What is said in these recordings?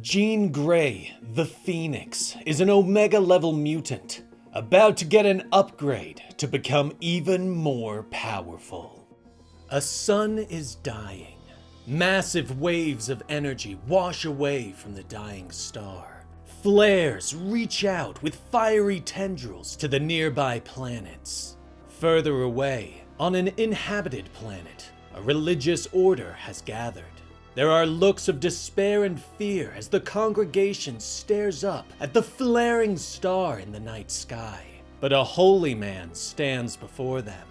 Jean Grey, the Phoenix, is an Omega-level mutant, about to get an upgrade to become even more powerful. A sun is dying. Massive waves of energy wash away from the dying star. Flares reach out with fiery tendrils to the nearby planets. Further away, on an inhabited planet, a religious order has gathered. There are looks of despair and fear as the congregation stares up at the flaring star in the night sky. But a holy man stands before them.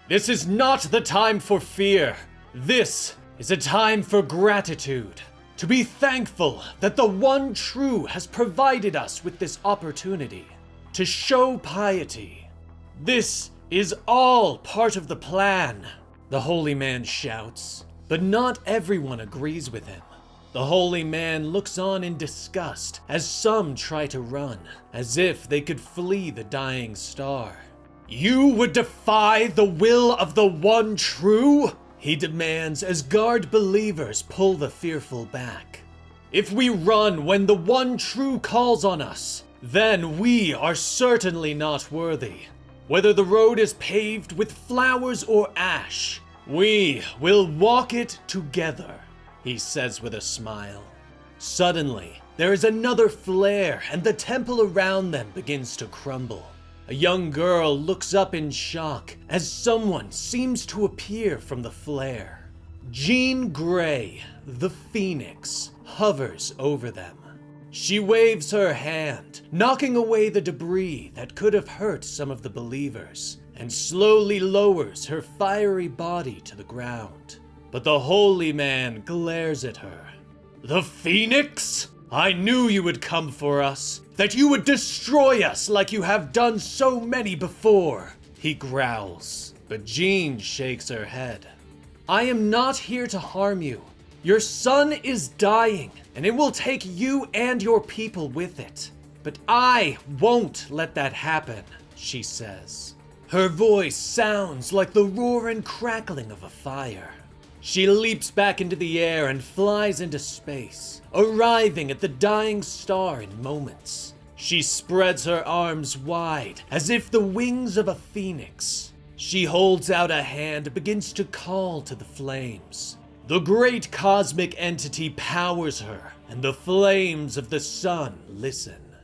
This is not the time for fear. This is a time for gratitude. To be thankful that the one true has provided us with this opportunity. To show piety. This is all part of the plan, the holy man shouts. But not everyone agrees with him. The holy man looks on in disgust as some try to run, as if they could flee the dying star. You would defy the will of the one true? He demands as guard believers pull the fearful back. If we run when the one true calls on us, then we are certainly not worthy. Whether the road is paved with flowers or ash, we will walk it together, he says with a smile. Suddenly, there is another flare and the temple around them begins to crumble. A young girl looks up in shock as someone seems to appear from the flare. Jean Grey, the Phoenix, hovers over them. She waves her hand, knocking away the debris that could have hurt some of the believers, and slowly lowers her fiery body to the ground. But the holy man glares at her. The Phoenix? I knew you would come for us, that you would destroy us like you have done so many before, he growls. But Jean shakes her head. I am not here to harm you. Your son is dying, and it will take you and your people with it. But I won't let that happen, she says. Her voice sounds like the roar and crackling of a fire. She leaps back into the air and flies into space, arriving at the dying star in moments. She spreads her arms wide, as if the wings of a phoenix. She holds out a hand and begins to call to the flames. The great cosmic entity powers her, and the flames of the sun listen.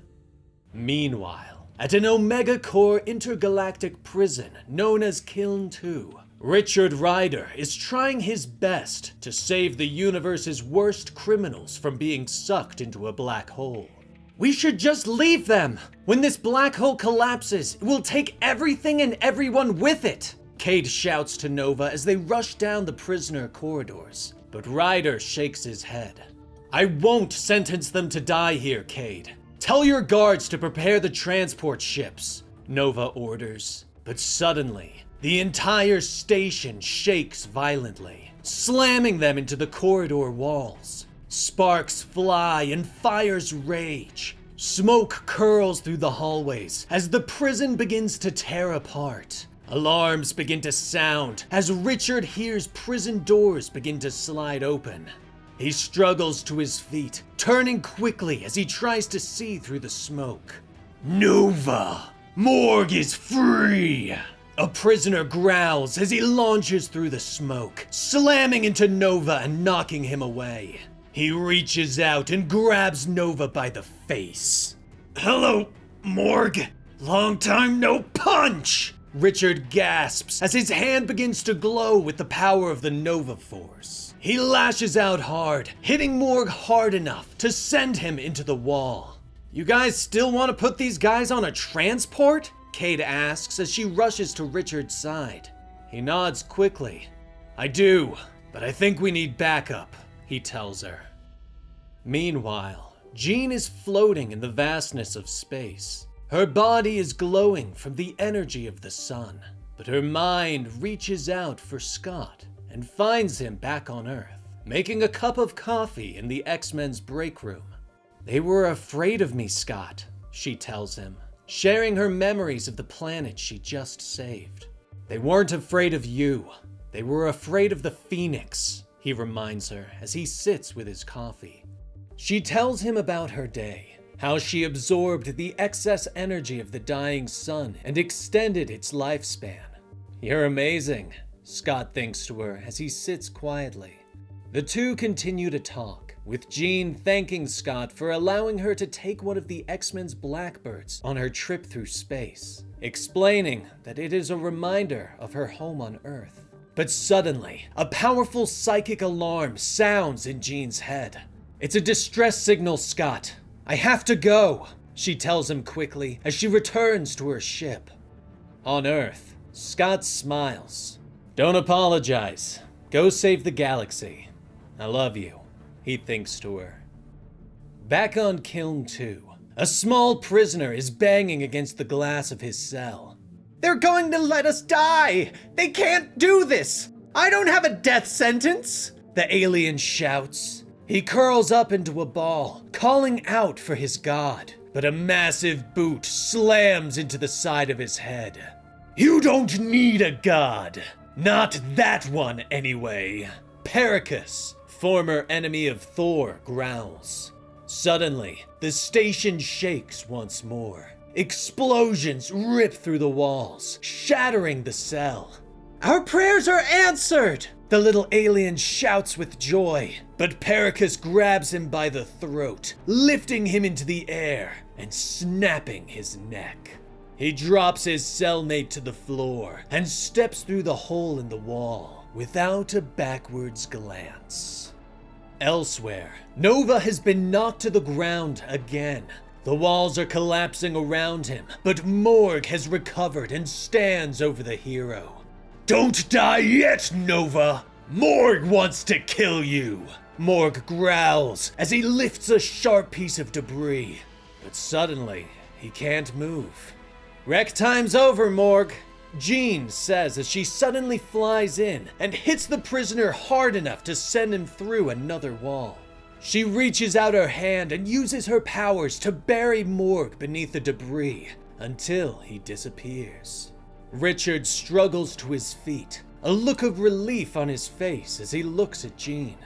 Meanwhile, at an Omega Core intergalactic prison known as Kiln 2, Richard Rider is trying his best to save the universe's worst criminals from being sucked into a black hole. We should just leave them! When this black hole collapses, it will take everything and everyone with it! Cade shouts to Nova as they rush down the prisoner corridors, but Ryder shakes his head. I won't sentence them to die here, Cade. Tell your guards to prepare the transport ships, Nova orders. But suddenly, the entire station shakes violently, slamming them into the corridor walls. Sparks fly and fires rage. Smoke curls through the hallways as the prison begins to tear apart. Alarms begin to sound as Richard hears prison doors begin to slide open. He struggles to his feet, turning quickly as he tries to see through the smoke. Nova! Morgue is free! A prisoner growls as he launches through the smoke, slamming into Nova and knocking him away. He reaches out and grabs Nova by the face. Hello, Morgue. Long time no punch! Richard gasps as his hand begins to glow with the power of the Nova Force. He lashes out hard, hitting Morgue hard enough to send him into the wall. You guys still want to put these guys on a transport? Cade asks as she rushes to Richard's side. He nods quickly. I do, but I think we need backup, he tells her. Meanwhile, Jean is floating in the vastness of space. Her body is glowing from the energy of the sun, but her mind reaches out for Scott and finds him back on Earth, making a cup of coffee in the X-Men's break room. They were afraid of me, Scott, she tells him, sharing her memories of the planet she just saved. They weren't afraid of you. They were afraid of the Phoenix, he reminds her as he sits with his coffee. She tells him about her day, how she absorbed the excess energy of the dying sun and extended its lifespan. "You're amazing," Scott thinks to her as he sits quietly. The two continue to talk, with Jean thanking Scott for allowing her to take one of the X-Men's Blackbirds on her trip through space, explaining that it is a reminder of her home on Earth. But suddenly, a powerful psychic alarm sounds in Jean's head. "It's a distress signal, Scott. I have to go," she tells him quickly as she returns to her ship. On Earth, Scott smiles. "Don't apologize. Go save the galaxy. I love you," he thinks to her. Back on Kiln 2, a small prisoner is banging against the glass of his cell. "They're going to let us die! They can't do this! I don't have a death sentence!" the alien shouts. He curls up into a ball, calling out for his god, but a massive boot slams into the side of his head. "You don't need a god! Not that one, anyway!" Pericus, former enemy of Thor, growls. Suddenly, the station shakes once more. Explosions rip through the walls, shattering the cell. "Our prayers are answered!" the little alien shouts with joy, but Pericus grabs him by the throat, lifting him into the air and snapping his neck. He drops his cellmate to the floor and steps through the hole in the wall without a backwards glance. Elsewhere, Nova has been knocked to the ground again. The walls are collapsing around him, but Morg has recovered and stands over the hero. "Don't die yet, Nova! Morg wants to kill you!" Morg growls as he lifts a sharp piece of debris, but suddenly he can't move. "Wreck time's over, Morg," Jean says as she suddenly flies in and hits the prisoner hard enough to send him through another wall. She reaches out her hand and uses her powers to bury Morg beneath the debris until he disappears. Richard struggles to his feet, a look of relief on his face as he looks at Jean.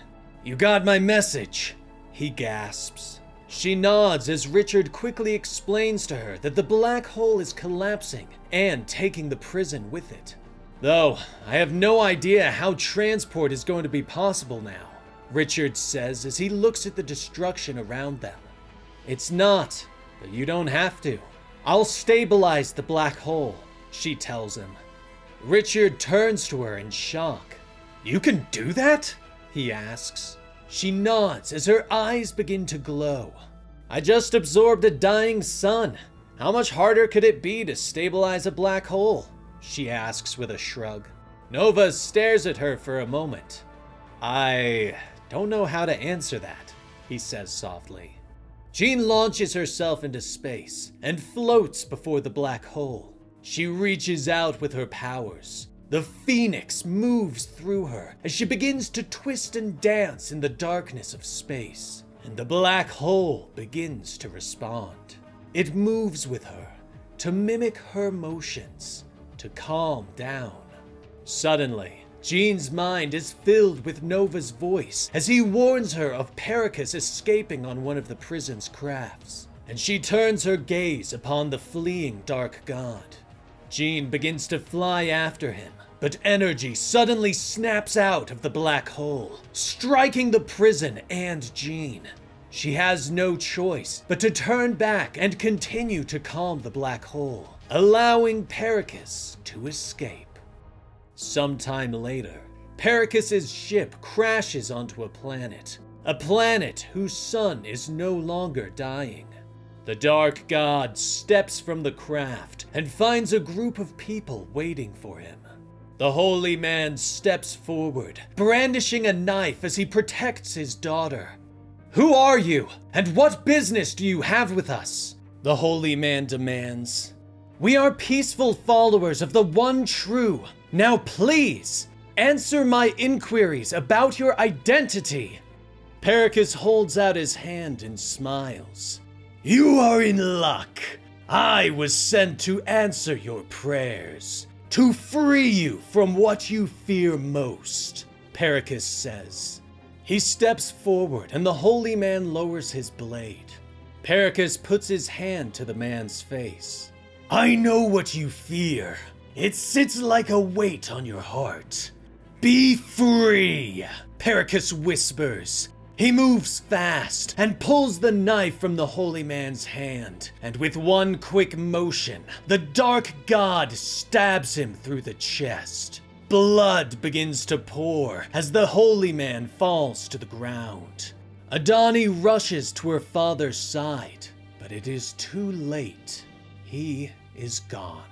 "You got my message," he gasps. She nods as Richard quickly explains to her that the black hole is collapsing and taking the prison with it. "Though, I have no idea how transport is going to be possible now," Richard says as he looks at the destruction around them. "It's not, but you don't have to. I'll stabilize the black hole," she tells him. Richard turns to her in shock. "You can do that?" he asks. She nods as her eyes begin to glow. "I just absorbed a dying sun. How much harder could it be to stabilize a black hole?" she asks with a shrug. Nova stares at her for a moment. "I don't know how to answer that," he says softly. Jean launches herself into space and floats before the black hole. She reaches out with her powers. The Phoenix moves through her as she begins to twist and dance in the darkness of space, and the black hole begins to respond. It moves with her, to mimic her motions, to calm down. Suddenly, Jean's mind is filled with Nova's voice as he warns her of Pericus escaping on one of the prison's crafts, and she turns her gaze upon the fleeing dark god. Jean begins to fly after him, but energy suddenly snaps out of the black hole, striking the prison and Jean. She has no choice but to turn back and continue to calm the black hole, allowing Pericus to escape. Sometime later, Pericus's ship crashes onto a planet whose sun is no longer dying. The Dark God steps from the craft and finds a group of people waiting for him. The holy man steps forward, brandishing a knife as he protects his daughter. "Who are you, and what business do you have with us?" the holy man demands. "We are peaceful followers of the one true. Now please, answer my inquiries about your identity." Pericus holds out his hand and smiles. "You are in luck. I was sent to answer your prayers, to free you from what you fear most," Pericus says. He steps forward and the holy man lowers his blade. Pericus puts his hand to the man's face. I know what you fear. It sits like a weight on your heart. Be free, Pericus whispers. He moves fast and pulls the knife from the holy man's hand, and with one quick motion, the dark god stabs him through the chest. Blood begins to pour as the holy man falls to the ground. Adonni rushes to her father's side, but it is too late. He is gone.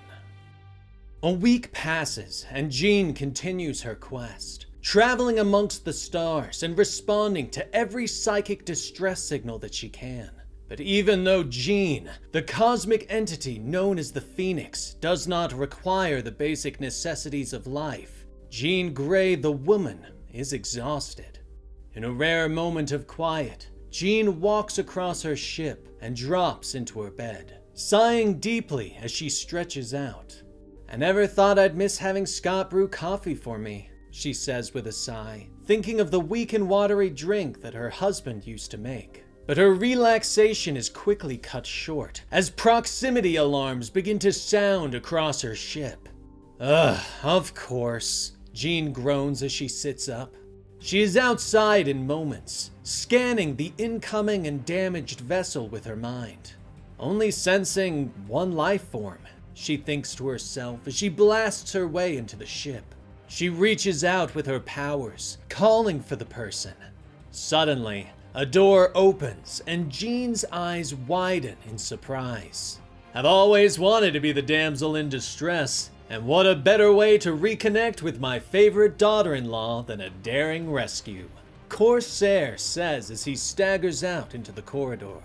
A week passes and Jean continues her quest, traveling amongst the stars and responding to every psychic distress signal that she can. But even though Jean, the cosmic entity known as the Phoenix, does not require the basic necessities of life, Jean Grey, the woman, is exhausted. In a rare moment of quiet, Jean walks across her ship and drops into her bed, sighing deeply as she stretches out. I never thought I'd miss having Scott brew coffee for me, she says with a sigh, thinking of the weak and watery drink that her husband used to make. But her relaxation is quickly cut short as proximity alarms begin to sound across her ship. Ugh, of course, Jean groans as she sits up. She is outside in moments, scanning the incoming and damaged vessel with her mind. Only sensing one life form, she thinks to herself as she blasts her way into the ship. She reaches out with her powers, calling for the person. Suddenly, a door opens and Jean's eyes widen in surprise. I've always wanted to be the damsel in distress, and what a better way to reconnect with my favorite daughter-in-law than a daring rescue, Corsair says as he staggers out into the corridor.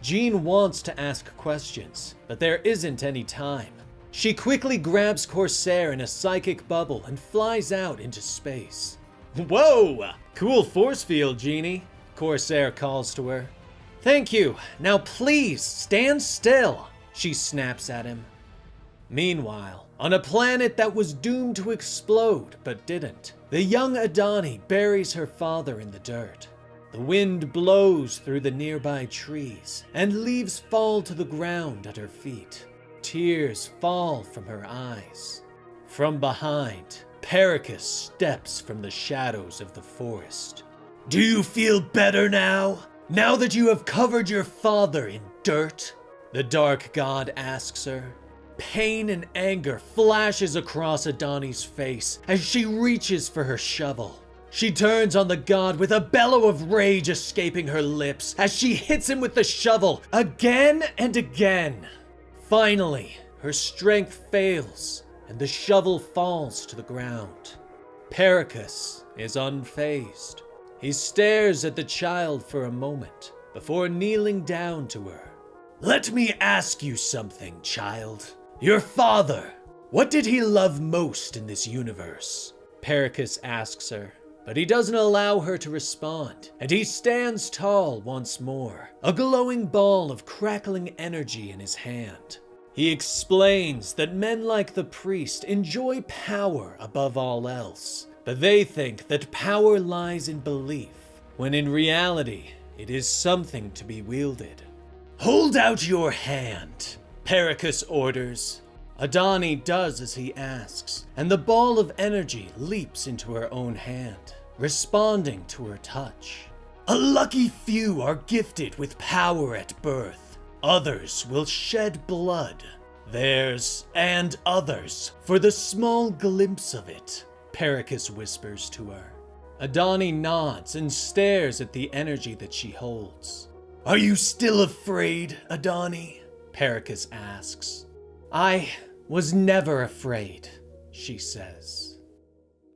Jean wants to ask questions, but there isn't any time. She quickly grabs Corsair in a psychic bubble and flies out into space. Whoa! Cool force field, Jeannie, Corsair calls to her. Thank you. Now please, stand still, she snaps at him. Meanwhile, on a planet that was doomed to explode but didn't, the young Adonni buries her father in the dirt. The wind blows through the nearby trees, and leaves fall to the ground at her feet. Tears fall from her eyes. From behind, Pericus steps from the shadows of the forest. Do you feel better now? Now that you have covered your father in dirt? The dark god asks her. Pain and anger flashes across Adonni's face as she reaches for her shovel. She turns on the god with a bellow of rage escaping her lips as she hits him with the shovel again and again. Finally, her strength fails and the shovel falls to the ground. Pericus is unfazed. He stares at the child for a moment before kneeling down to her. Let me ask you something, child. Your father, what did he love most in this universe? Pericus asks her. But he doesn't allow her to respond, and he stands tall once more, a glowing ball of crackling energy in his hand. He explains that men like the priest enjoy power above all else, but they think that power lies in belief, when in reality, it is something to be wielded. Hold out your hand, Pericus orders. Adonni does as he asks, and the ball of energy leaps into her own hand, responding to her touch. A lucky few are gifted with power at birth. Others will shed blood. Theirs and others for the small glimpse of it, Pericus whispers to her. Adonni nods and stares at the energy that she holds. Are you still afraid, Adonni? Pericus asks. I was never afraid, she says.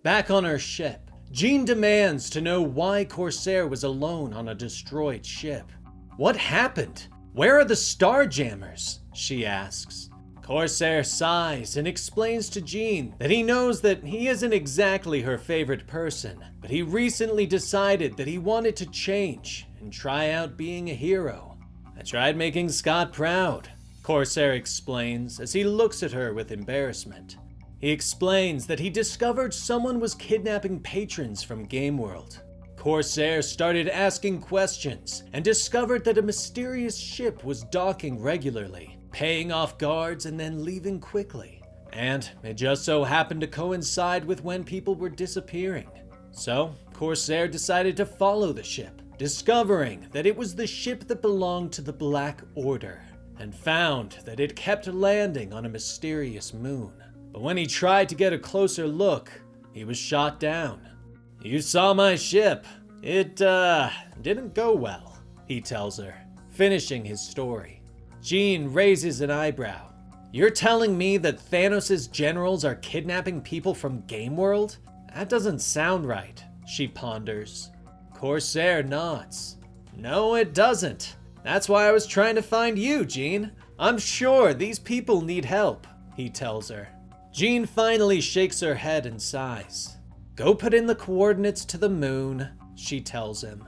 Back on her ship, Jean demands to know why Corsair was alone on a destroyed ship. What happened? Where are the Starjammers? She asks. Corsair sighs and explains to Jean that he knows that he isn't exactly her favorite person, but he recently decided that he wanted to change and try out being a hero. I tried making Scott proud, Corsair explains as he looks at her with embarrassment. He explains that he discovered someone was kidnapping patrons from Game World. Corsair started asking questions and discovered that a mysterious ship was docking regularly, paying off guards and then leaving quickly. And it just so happened to coincide with when people were disappearing. So, Corsair decided to follow the ship, discovering that it was the ship that belonged to the Black Order, and found that it kept landing on a mysterious moon. But when he tried to get a closer look, he was shot down. "You saw my ship. It, didn't go well," he tells her, finishing his story. Jean raises an eyebrow. "You're telling me that Thanos' generals are kidnapping people from Game World? That doesn't sound right," she ponders. Corsair nods. "No, it doesn't. That's why I was trying to find you, Jean. I'm sure these people need help," he tells her. Jean finally shakes her head and sighs. "Go put in the coordinates to the moon," she tells him.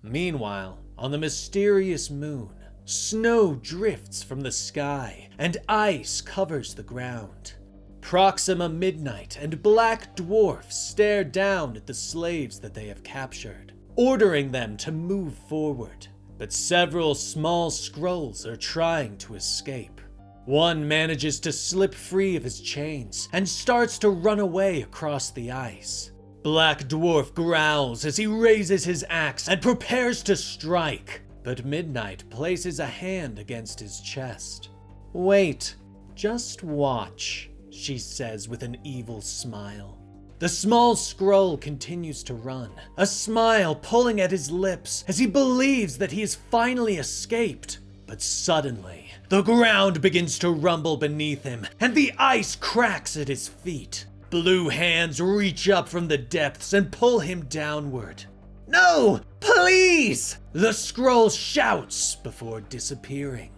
Meanwhile, on the mysterious moon, snow drifts from the sky and ice covers the ground. Proxima Midnight and Black Dwarf stare down at the slaves that they have captured, ordering them to move forward. But several small Skrulls are trying to escape. One manages to slip free of his chains and starts to run away across the ice. Black Dwarf growls as he raises his axe and prepares to strike, but Midnight places a hand against his chest. "Wait, just watch," she says with an evil smile. The small Skrull continues to run, a smile pulling at his lips as he believes that he has finally escaped. But suddenly, the ground begins to rumble beneath him, and the ice cracks at his feet. Blue hands reach up from the depths and pull him downward. "No, please!" the Skrull shouts before disappearing.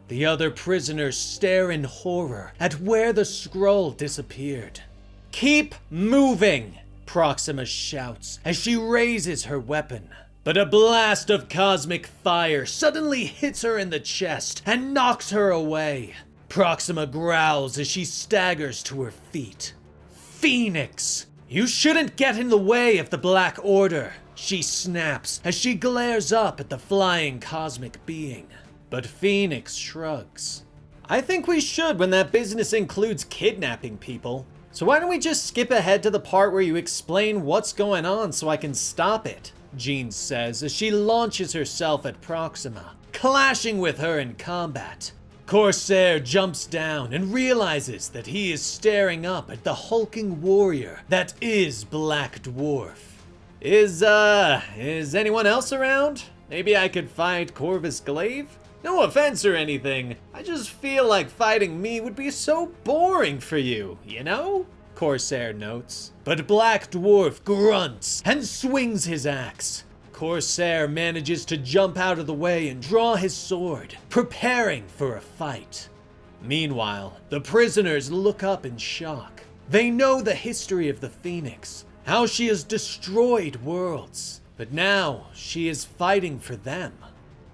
The other prisoners stare in horror at where the Skrull disappeared. "Keep moving!" Proxima shouts as she raises her weapon. But a blast of cosmic fire suddenly hits her in the chest and knocks her away. Proxima growls as she staggers to her feet. "Phoenix! You shouldn't get in the way of the Black Order!" she snaps as she glares up at the flying cosmic being. But Phoenix shrugs. "I think we should when that business includes kidnapping people. So why don't we just skip ahead to the part where you explain what's going on so I can stop it?" Jean says as she launches herself at Proxima, clashing with her in combat. Corsair jumps down and realizes that he is staring up at the hulking warrior that is Black Dwarf. Is anyone else around? Maybe I could fight Corvus Glaive? No offense or anything, I just feel like fighting me would be so boring for you, you know? Corsair notes. But Black Dwarf grunts and swings his axe. Corsair manages to jump out of the way and draw his sword, preparing for a fight. Meanwhile, the prisoners look up in shock. They know the history of the Phoenix, how she has destroyed worlds, but now she is fighting for them.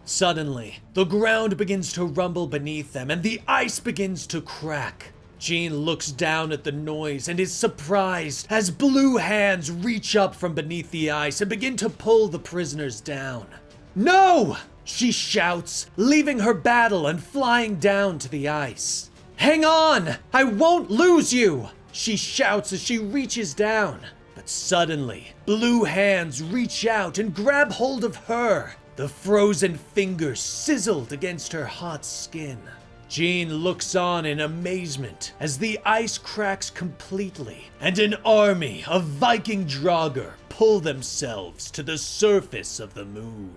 Suddenly, the ground begins to rumble beneath them and the ice begins to crack. Jean looks down at the noise and is surprised as blue hands reach up from beneath the ice and begin to pull the prisoners down. "No!" she shouts, leaving her battle and flying down to the ice. "Hang on! I won't lose you!" she shouts as she reaches down. But suddenly, blue hands reach out and grab hold of her. The frozen fingers sizzled against her hot skin. Jean looks on in amazement as the ice cracks completely and an army of Viking Draugr pull themselves to the surface of the moon.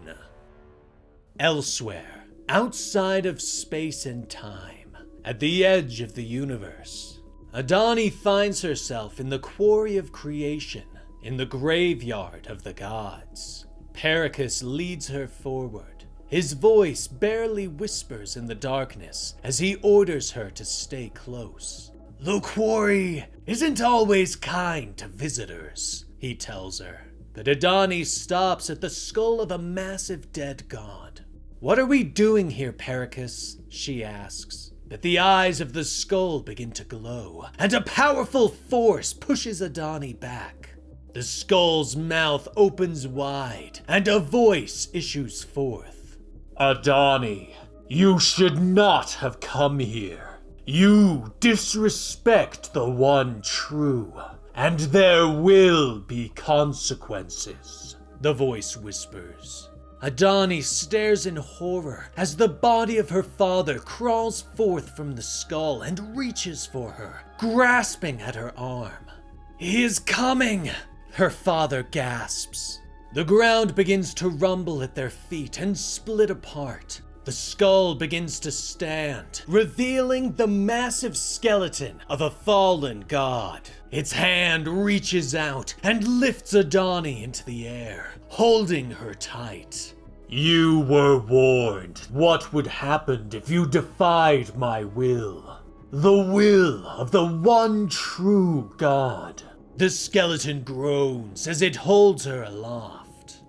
Elsewhere, outside of space and time, at the edge of the universe, Adonni finds herself in the quarry of creation, in the graveyard of the gods. Pericus leads her forward. His voice barely whispers in the darkness as he orders her to stay close. "The quarry isn't always kind to visitors," he tells her. But Adonni stops at the skull of a massive dead god. "What are we doing here, Pericus?" she asks. But the eyes of the skull begin to glow, and a powerful force pushes Adonni back. The skull's mouth opens wide, and a voice issues forth. Adonni, you should not have come here. You disrespect the one true, and there will be consequences, the voice whispers. Adonni stares in horror as the body of her father crawls forth from the skull and reaches for her, grasping at her arm. He is coming, her father gasps. The ground begins to rumble at their feet and split apart. The skull begins to stand, revealing the massive skeleton of a fallen god. Its hand reaches out and lifts Adonni into the air, holding her tight. You were warned what would happen if you defied my will. The will of the one true god. The skeleton groans as it holds her aloft.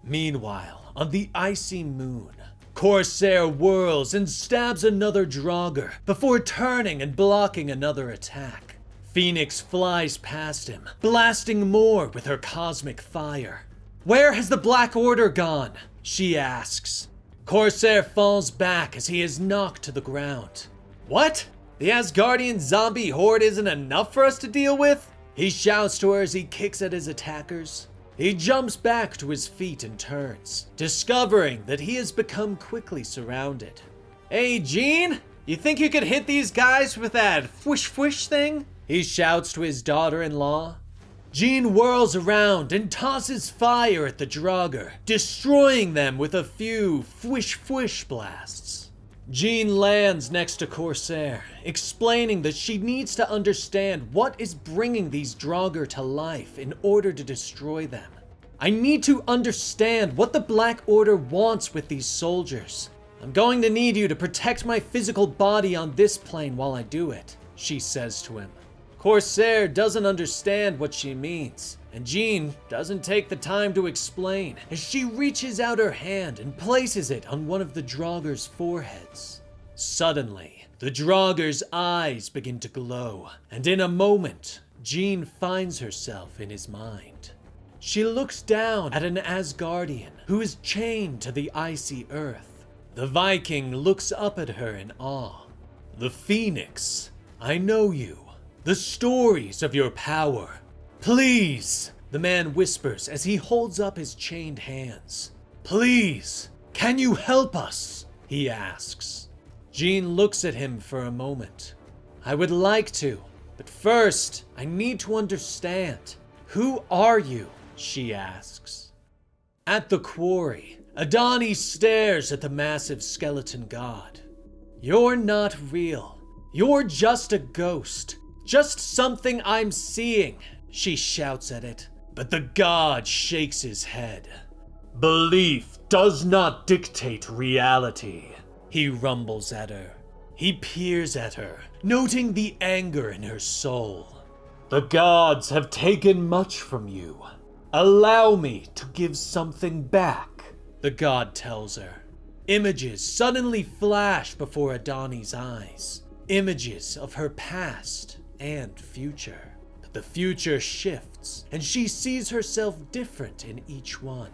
Meanwhile, on the icy moon, Corsair whirls and stabs another Draugr before turning and blocking another attack. Phoenix flies past him, blasting more with her cosmic fire. Where has the Black Order gone? She asks. Corsair falls back as he is knocked to the ground. What? The Asgardian zombie horde isn't enough for us to deal with? He shouts to her as he kicks at his attackers. He jumps back to his feet and turns, discovering that he has become quickly surrounded. Hey, Jean? You think you could hit these guys with that fwish thing? He shouts to his daughter-in-law. Jean whirls around and tosses fire at the Draugr, destroying them with a few fwish blasts. Jean lands next to Corsair, explaining that she needs to understand what is bringing these Draugr to life in order to destroy them. I need to understand what the Black Order wants with these soldiers. I'm going to need you to protect my physical body on this plane while I do it, she says to him. Corsair doesn't understand what she means, and Jean doesn't take the time to explain as she reaches out her hand and places it on one of the Draugr's foreheads. Suddenly, the Draugr's eyes begin to glow, and in a moment, Jean finds herself in his mind. She looks down at an Asgardian who is chained to the icy earth. The Viking looks up at her in awe. The Phoenix, I know you. The stories of your power. Please, the man whispers as he holds up his chained hands. Please, can you help us? He asks. Jean looks at him for a moment. I would like to, but first, I need to understand. Who are you? She asks. At the quarry, Adonni stares at the massive skeleton god. You're not real. You're just a ghost. Just something I'm seeing, she shouts at it. But the god shakes his head. Belief does not dictate reality, he rumbles at her. He peers at her, noting the anger in her soul. The gods have taken much from you. Allow me to give something back, the god tells her. Images suddenly flash before Adonni's eyes. Images of her past and future. But the future shifts, and she sees herself different in each one.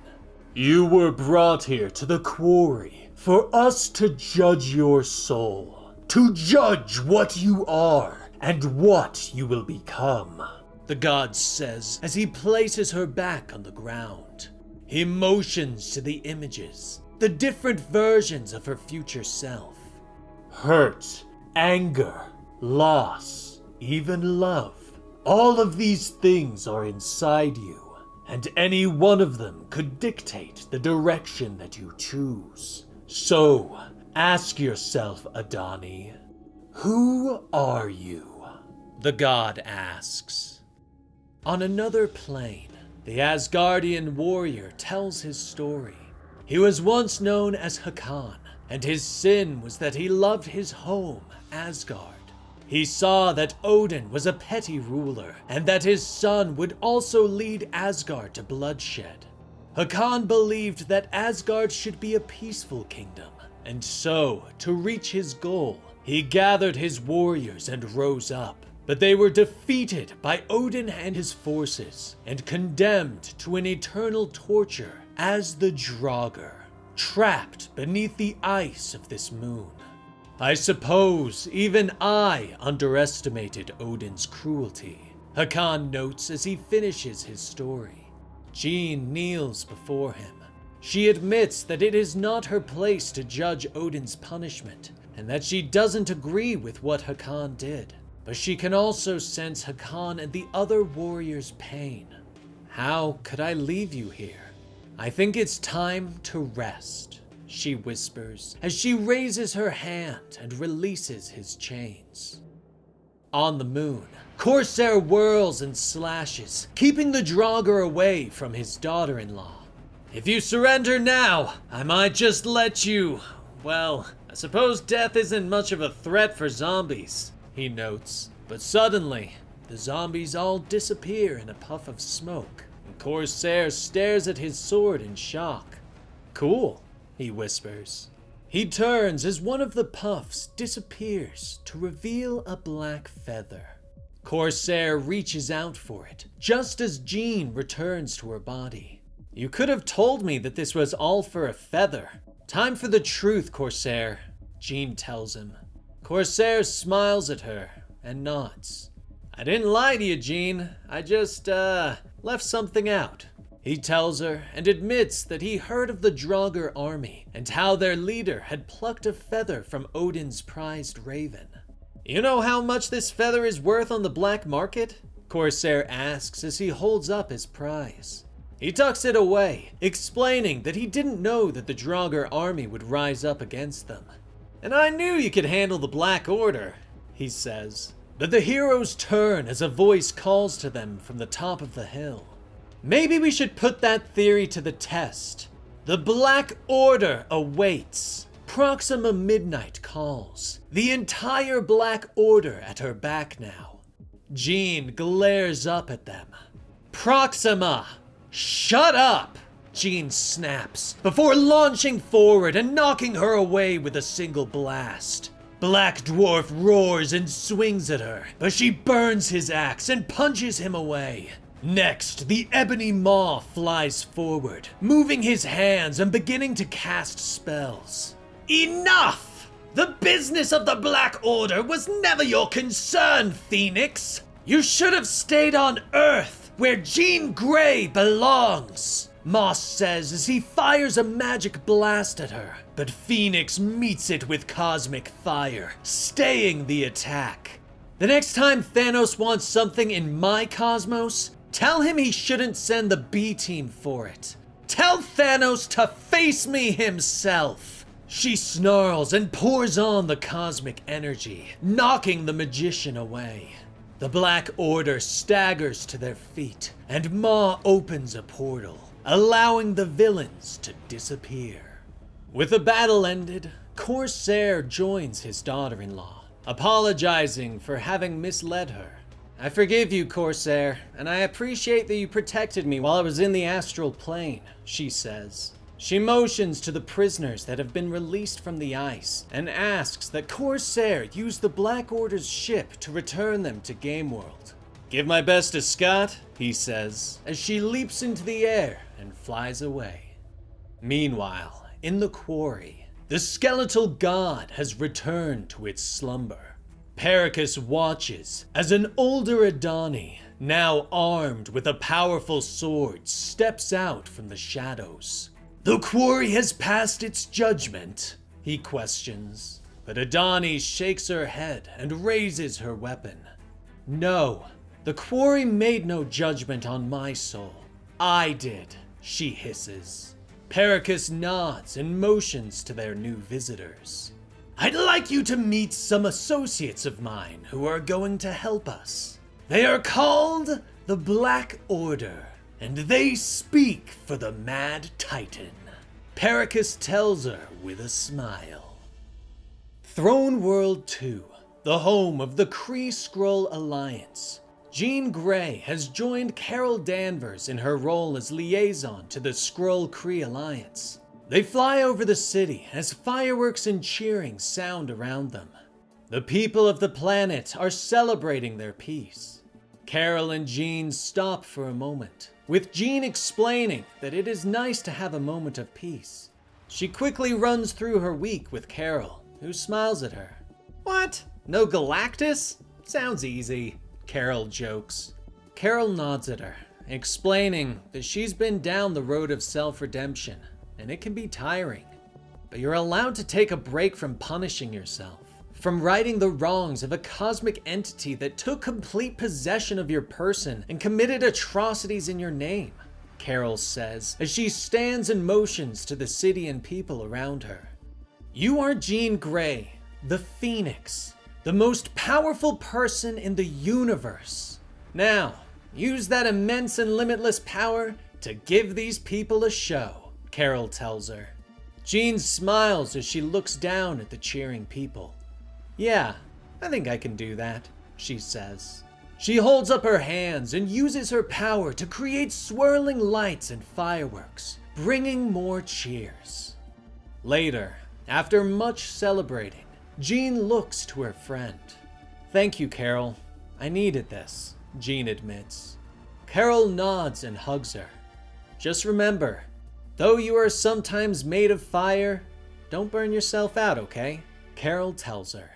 You were brought here to the quarry for us to judge your soul, to judge what you are and what you will become, the god says as he places her back on the ground. He motions to the images, the different versions of her future self. Hurt, anger, loss, even love. All of these things are inside you, and any one of them could dictate the direction that you choose. So, ask yourself, Adonni, who are you? The god asks. On another plane, the Asgardian warrior tells his story. He was once known as Hakan, and his sin was that he loved his home, Asgard. He saw that Odin was a petty ruler, and that his son would also lead Asgard to bloodshed. Hakan believed that Asgard should be a peaceful kingdom, and so, to reach his goal, he gathered his warriors and rose up. but they were defeated by Odin and his forces and condemned to an eternal torture as the Draugr, trapped beneath the ice of this moon. I suppose even I underestimated Odin's cruelty, Hakan notes as he finishes his story. Jean kneels before him. She admits that it is not her place to judge Odin's punishment, and that she doesn't agree with what Hakan did. But she can also sense Hakan and the other warriors' pain. How could I leave you here? I think it's time to rest, she whispers as she raises her hand and releases his chains. On the moon, Corsair whirls and slashes, keeping the Draugr away from his daughter-in-law. If you surrender now, I might just let you... Well, I suppose death isn't much of a threat for zombies, he notes. But suddenly, the zombies all disappear in a puff of smoke, and Corsair stares at his sword in shock. Cool, he whispers. He turns as one of the puffs disappears to reveal a black feather. Corsair reaches out for it, just as Jean returns to her body. You could have told me that this was all for a feather. Time for the truth, Corsair, Jean tells him. Corsair smiles at her and nods. I didn't lie to you, Jean. I just, left something out. He tells her and admits that he heard of the Draugr army and how their leader had plucked a feather from Odin's prized raven. You know how much this feather is worth on the black market? Corsair asks as he holds up his prize. He tucks it away, explaining that he didn't know that the Draugr army would rise up against them. And I knew you could handle the Black Order, he says. But the heroes turn as a voice calls to them from the top of the hill. Maybe we should put that theory to the test. The Black Order awaits. Proxima Midnight calls. The entire Black Order at her back now. Jean glares up at them. Proxima! Shut up! Jean snaps, before launching forward and knocking her away with a single blast. Black Dwarf roars and swings at her, but she burns his axe and punches him away. Next, the Ebony Maw flies forward, moving his hands and beginning to cast spells. Enough! The business of the Black Order was never your concern, Phoenix! You should have stayed on Earth, where Jean Grey belongs, Moss says as he fires a magic blast at her, but Phoenix meets it with cosmic fire, staying the attack. The next time Thanos wants something in my cosmos, tell him he shouldn't send the B-team for it. Tell Thanos to face me himself. She snarls and pours on the cosmic energy, knocking the magician away. The Black Order staggers to their feet, and Maw opens a portal, allowing the villains to disappear. With the battle ended, Corsair joins his daughter-in-law, apologizing for having misled her. I forgive you, Corsair, and I appreciate that you protected me while I was in the astral plane, she says. She motions to the prisoners that have been released from the ice and asks that Corsair use the Black Order's ship to return them to Game World. Give my best to Scott, he says, as she leaps into the air and flies away. Meanwhile, in the quarry, the skeletal god has returned to its slumber. Pericus watches as an older Adonni, now armed with a powerful sword, steps out from the shadows. The quarry has passed its judgment, he questions, but Adonni shakes her head and raises her weapon. No, the quarry made no judgment on my soul. I did, she hisses. Pericus nods and motions to their new visitors. I'd like you to meet some associates of mine who are going to help us. They are called the Black Order, and they speak for the Mad Titan. Pericus tells her with a smile. Throne World 2, the home of the Kree-Skrull Alliance. Jean Grey has joined Carol Danvers in her role as liaison to the Skrull-Kree Alliance. They fly over the city as fireworks and cheering sound around them. The people of the planet are celebrating their peace. Carol and Jean stop for a moment, with Jean explaining that it is nice to have a moment of peace. She quickly runs through her week with Carol, who smiles at her. "What? No Galactus? Sounds easy," Carol jokes. Carol nods at her, explaining that she's been down the road of self-redemption, and it can be tiring. But you're allowed to take a break from punishing yourself, from righting the wrongs of a cosmic entity that took complete possession of your person and committed atrocities in your name, Carol says as she stands and motions to the city and people around her. You are Jean Grey, the Phoenix, the most powerful person in the universe. Now, use that immense and limitless power to give these people a show, Carol tells her. Jean smiles as she looks down at the cheering people. Yeah, I think I can do that, she says. She holds up her hands and uses her power to create swirling lights and fireworks, bringing more cheers. Later, after much celebrating, Jean looks to her friend. Thank you, Carol. I needed this, Jean admits. Carol nods and hugs her. Just remember, though you are sometimes made of fire, don't burn yourself out, okay? Carol tells her.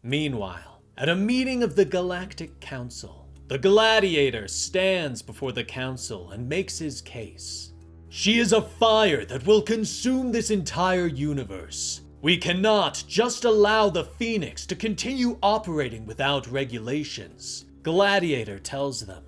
Meanwhile, at a meeting of the Galactic Council, the Gladiator stands before the council and makes his case. She is a fire that will consume this entire universe. We cannot just allow the Phoenix to continue operating without regulations, Gladiator tells them.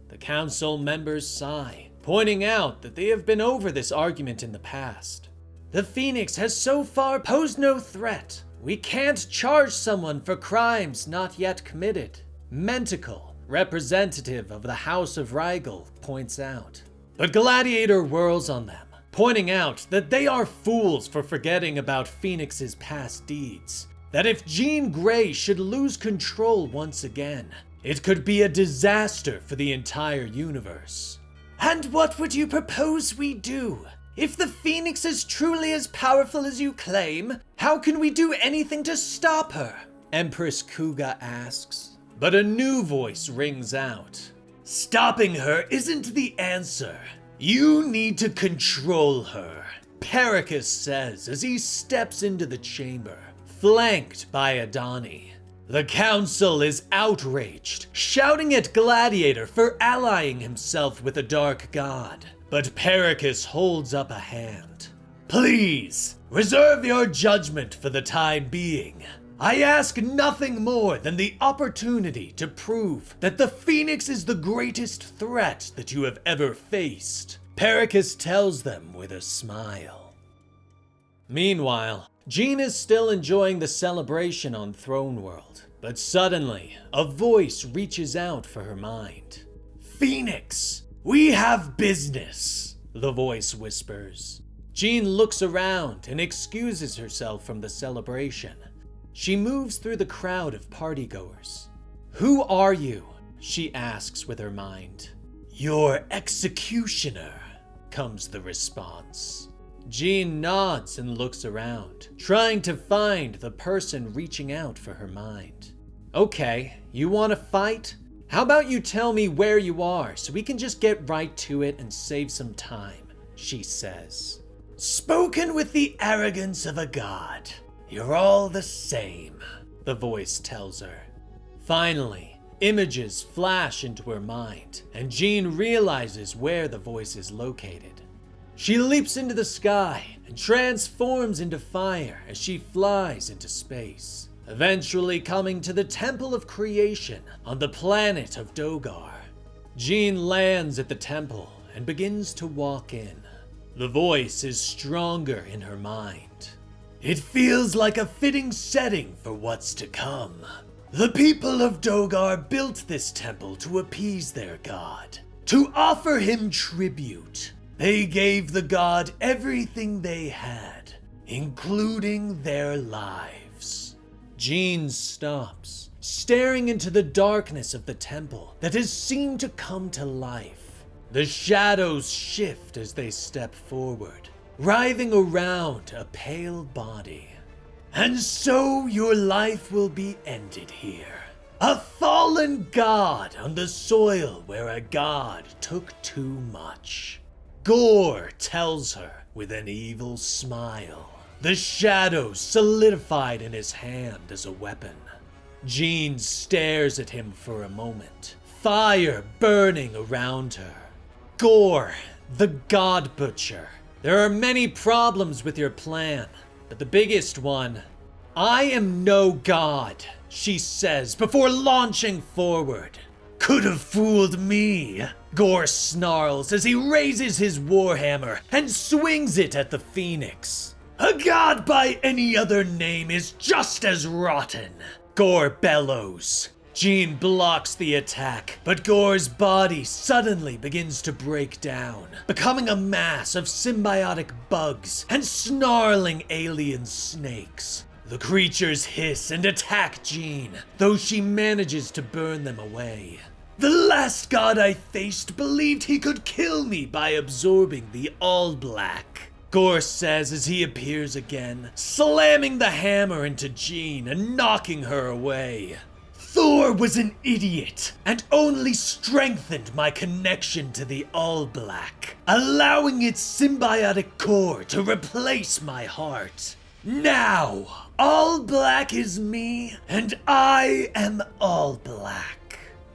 The council members sigh, pointing out that they have been over this argument in the past. The Phoenix has so far posed no threat. We can't charge someone for crimes not yet committed, Mentacle, representative of the House of Rigel, points out. But Gladiator whirls on them, pointing out that they are fools for forgetting about Phoenix's past deeds, that if Jean Grey should lose control once again, it could be a disaster for the entire universe. And what would you propose we do? If the Phoenix is truly as powerful as you claim, how can we do anything to stop her? Empress Kuga asks. But a new voice rings out. Stopping her isn't the answer. You need to control her, Pericus says as he steps into the chamber, flanked by Adonni. The council is outraged, shouting at Gladiator for allying himself with the Dark God. But Pericus holds up a hand. Please, reserve your judgment for the time being. I ask nothing more than the opportunity to prove that the Phoenix is the greatest threat that you have ever faced, Pericus tells them with a smile. Meanwhile, Jean is still enjoying the celebration on Throne World, but suddenly, a voice reaches out for her mind. Phoenix! We have business, the voice whispers. Jean looks around and excuses herself from the celebration. She moves through the crowd of partygoers. Who are you? She asks with her mind. Your executioner, comes the response. Jean nods and looks around, trying to find the person reaching out for her mind. Okay, you want to fight? How about you tell me where you are so we can just get right to it and save some time, she says. Spoken with the arrogance of a god. You're all the same, the voice tells her. Finally, images flash into her mind, and Jean realizes where the voice is located. She leaps into the sky and transforms into fire as she flies into space, eventually coming to the Temple of Creation on the planet of Dogar. Jean lands at the temple and begins to walk in. The voice is stronger in her mind. It feels like a fitting setting for what's to come. The people of Dogar built this temple to appease their god, to offer him tribute. They gave the god everything they had, including their lives. Jean stops, staring into the darkness of the temple that has seemed to come to life. The shadows shift as they step forward, writhing around a pale body. And so your life will be ended here. A fallen god on the soil where a god took too much. Gore tells her with an evil smile. The shadow solidified in his hand as a weapon. Jean stares at him for a moment, fire burning around her. Gore, the God Butcher. There are many problems with your plan, but the biggest one, I am no god, she says before launching forward. Could have fooled me, Gore snarls as he raises his warhammer and swings it at the Phoenix. A god by any other name is just as rotten, Gore bellows. Jean blocks the attack, but Gore's body suddenly begins to break down, becoming a mass of symbiotic bugs and snarling alien snakes. The creatures hiss and attack Jean, though she manages to burn them away. The last god I faced believed he could kill me by absorbing the All Black, Gore says as he appears again, slamming the hammer into Jean and knocking her away. Thor was an idiot and only strengthened my connection to the All Black, allowing its symbiotic core to replace my heart. Now, All Black is me, and I am All Black.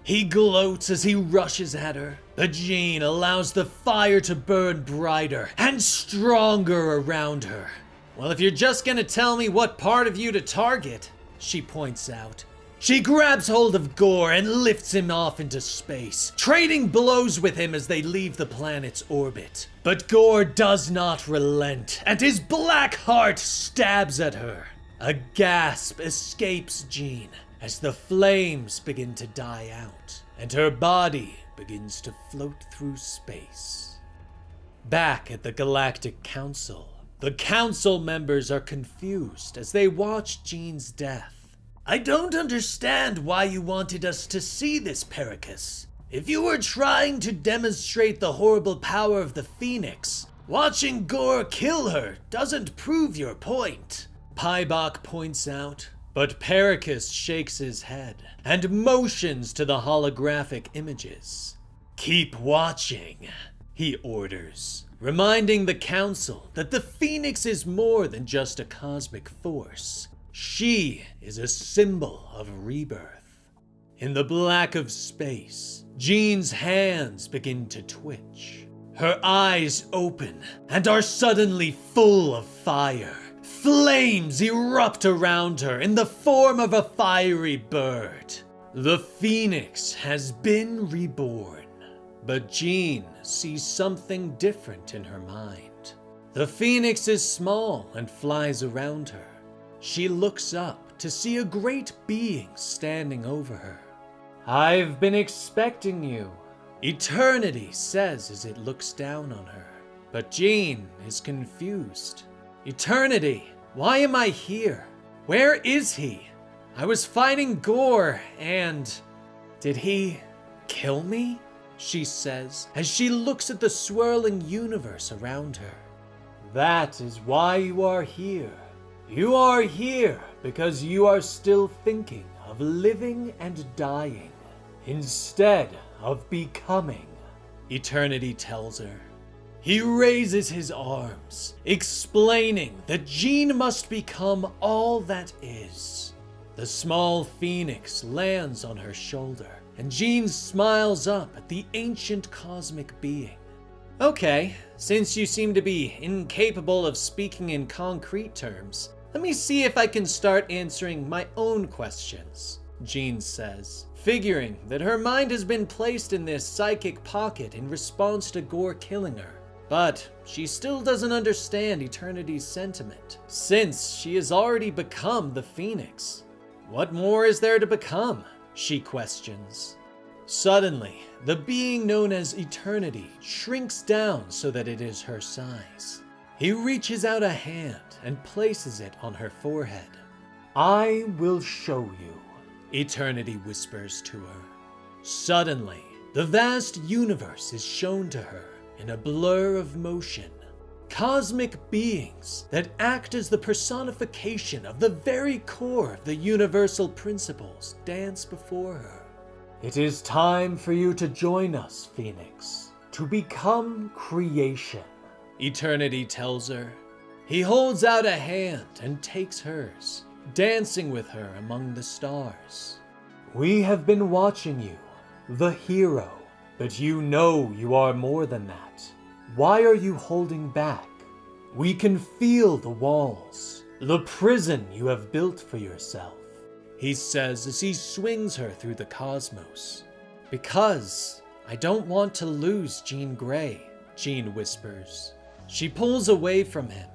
He gloats as he rushes at her, but Jean allows the fire to burn brighter and stronger around her. Well, if you're just gonna tell me what part of you to target, she points out. She grabs hold of Gore and lifts him off into space, trading blows with him as they leave the planet's orbit. But Gore does not relent, and his black heart stabs at her. A gasp escapes Jean as the flames begin to die out, and her body begins to float through space. Back at the Galactic Council, the council members are confused as they watch Jean's death. I don't understand why you wanted us to see this, Pericus. If you were trying to demonstrate the horrible power of the Phoenix, watching Gore kill her doesn't prove your point, Pybok points out. But Pericus shakes his head and motions to the holographic images. Keep watching, he orders, reminding the council that the Phoenix is more than just a cosmic force. She is a symbol of rebirth. In the black of space, Jean's hands begin to twitch. Her eyes open and are suddenly full of fire. Flames erupt around her in the form of a fiery bird. The Phoenix has been reborn, but Jean sees something different in her mind. The Phoenix is small and flies around her. She looks up to see a great being standing over her. I've been expecting you, Eternity says as it looks down on her. But Jean is confused. Eternity, why am I here? Where is he? I was fighting Gore and... Did he kill me? She says as she looks at the swirling universe around her. That is why you are here. You are here because you are still thinking of living and dying instead of becoming, Eternity tells her. He raises his arms, explaining that Jean must become all that is. The small phoenix lands on her shoulder, and Jean smiles up at the ancient cosmic being. Okay, since you seem to be incapable of speaking in concrete terms, let me see if I can start answering my own questions, Jean says, figuring that her mind has been placed in this psychic pocket in response to Gore killing her. But she still doesn't understand Eternity's sentiment, since she has already become the Phoenix. What more is there to become? She questions. Suddenly, the being known as Eternity shrinks down so that it is her size. He reaches out a hand and places it on her forehead. I will show you, Eternity whispers to her. Suddenly, the vast universe is shown to her in a blur of motion. Cosmic beings that act as the personification of the very core of the universal principles dance before her. It is time for you to join us, Phoenix, to become creation, Eternity tells her. He holds out a hand and takes hers, dancing with her among the stars. We have been watching you, the hero, but you know you are more than that. Why are you holding back? We can feel the walls, the prison you have built for yourself, he says as he swings her through the cosmos. Because I don't want to lose Jean Grey, Jean whispers. She pulls away from him.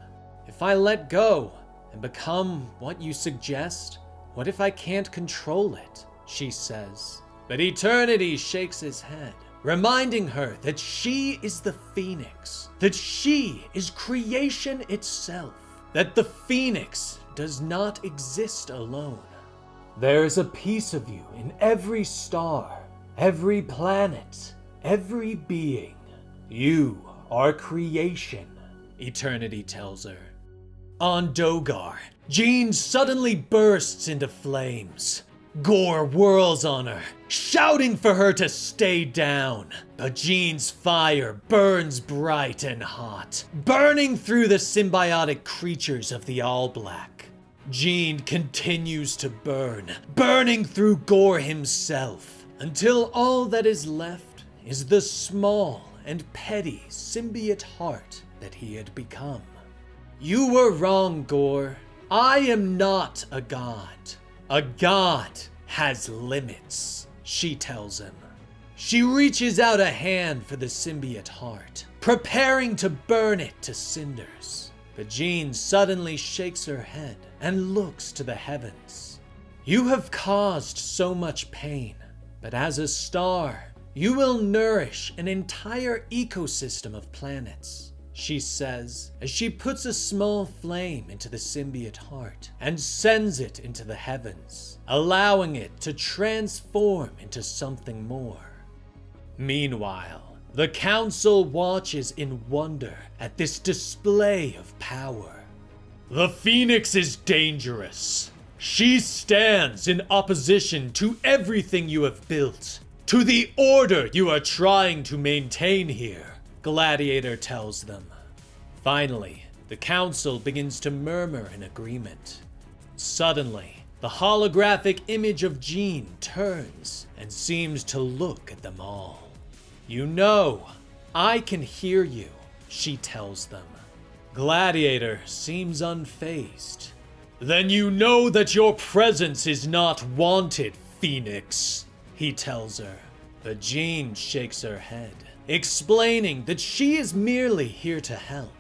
If I let go and become what you suggest, what if I can't control it? She says. But Eternity shakes his head, reminding her that she is the Phoenix, that she is creation itself, that the Phoenix does not exist alone. There's a piece of you in every star, every planet, every being. You are creation, Eternity tells her. On Dogar, Jean suddenly bursts into flames. Gore whirls on her, shouting for her to stay down. But Jean's fire burns bright and hot, burning through the symbiotic creatures of the All Black. Jean continues to burn, burning through Gore himself, until all that is left is the small and petty symbiote heart that he had become. You were wrong, Gore. I am not a god. A god has limits, she tells him. She reaches out a hand for the symbiote heart, preparing to burn it to cinders. But Jean suddenly shakes her head and looks to the heavens. You have caused so much pain, but as a star, you will nourish an entire ecosystem of planets, she says, as she puts a small flame into the symbiote heart and sends it into the heavens, allowing it to transform into something more. Meanwhile, the council watches in wonder at this display of power. The Phoenix is dangerous. She stands in opposition to everything you have built, to the order you are trying to maintain here, Gladiator tells them. Finally, the council begins to murmur in agreement. Suddenly, the holographic image of Jean turns and seems to look at them all. You know, I can hear you, she tells them. Gladiator seems unfazed. Then you know that your presence is not wanted, Phoenix, he tells her. But Jean shakes her head, explaining that she is merely here to help.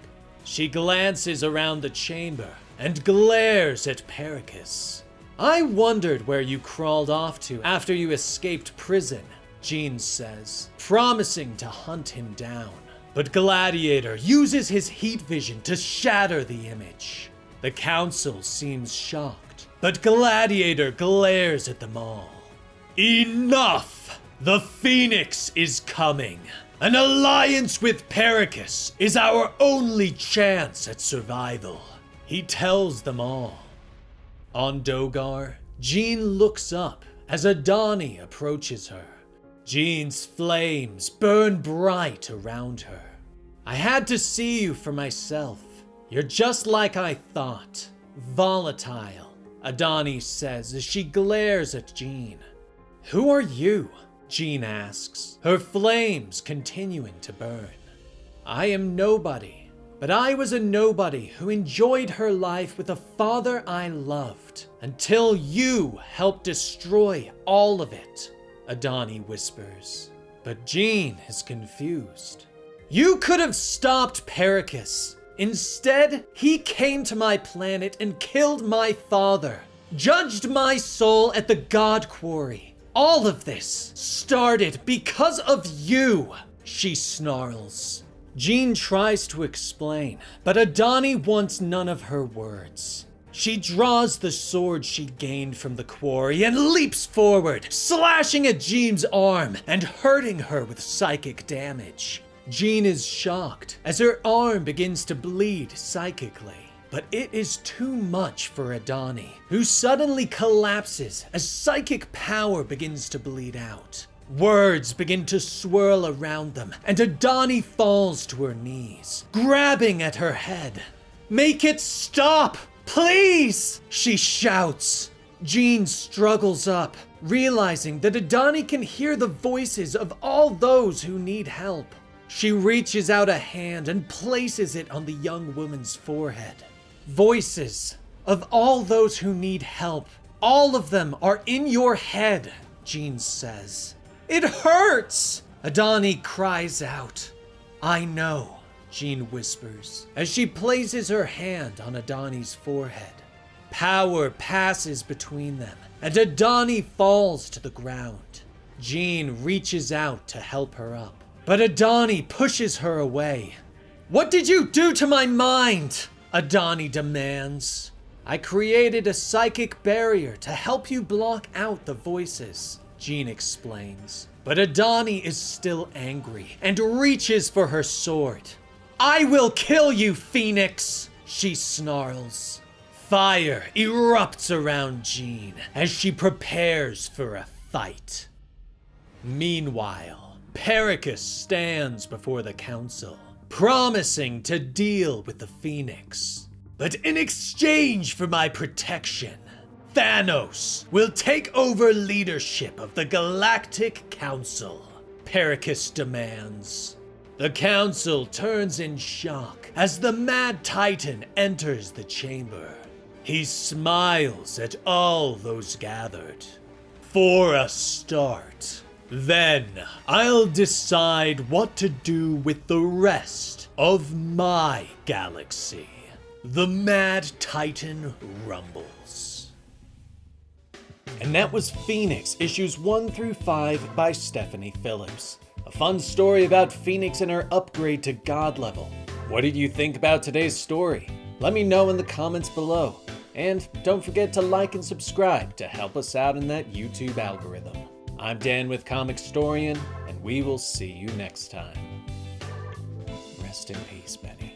She glances around the chamber and glares at Pericus. I wondered where you crawled off to after you escaped prison, Jean says, promising to hunt him down. But Gladiator uses his heat vision to shatter the image. The council seems shocked, but Gladiator glares at them all. Enough! The Phoenix is coming. An alliance with Pericus is our only chance at survival, he tells them all. On Dogar, Jean looks up as Adonni approaches her. Jean's flames burn bright around her. I had to see you for myself. You're just like I thought. Volatile, Adonni says as she glares at Jean. Who are you? Jean asks, her flames continuing to burn. I am nobody, but I was a nobody who enjoyed her life with a father I loved, until you helped destroy all of it, Adonni whispers. But Jean is confused. You could have stopped Pericus. Instead, he came to my planet and killed my father, judged my soul at the God Quarry. All of this started because of you, she snarls. Jean tries to explain, but Adonni wants none of her words. She draws the sword she gained from the quarry and leaps forward, slashing at Jean's arm and hurting her with psychic damage. Jean is shocked as her arm begins to bleed psychically. But it is too much for Adonni, who suddenly collapses as psychic power begins to bleed out. Words begin to swirl around them, and Adonni falls to her knees, grabbing at her head. "Make it stop! Please!" she shouts. Jean struggles up, realizing that Adonni can hear the voices of all those who need help. She reaches out a hand and places it on the young woman's forehead. "Voices of all those who need help. All of them are in your head," Jean says. "It hurts!" Adonni cries out. "I know," Jean whispers, as she places her hand on Adonni's forehead. Power passes between them, and Adonni falls to the ground. Jean reaches out to help her up, but Adonni pushes her away. "What did you do to my mind?" Adonni demands. "I created a psychic barrier to help you block out the voices," Jean explains. But Adonni is still angry and reaches for her sword. "I will kill you, Phoenix!" she snarls. Fire erupts around Jean as she prepares for a fight. Meanwhile, Pericus stands before the council, promising to deal with the Phoenix. But in exchange for my protection, Thanos will take over leadership of the Galactic Council, Pericus demands. The council turns in shock as the Mad Titan enters the chamber. He smiles at all those gathered. "For a start, then I'll decide what to do with the rest of my galaxy." The Mad Titan rumbles. And that was Phoenix, issues 1 through 5 by Stephanie Phillips. A fun story about Phoenix and her upgrade to God level. What did you think about today's story? Let me know in the comments below. And don't forget to like and subscribe to help us out in that YouTube algorithm. I'm Dan with Comicstorian, and we will see you next time. Rest in peace, Benny.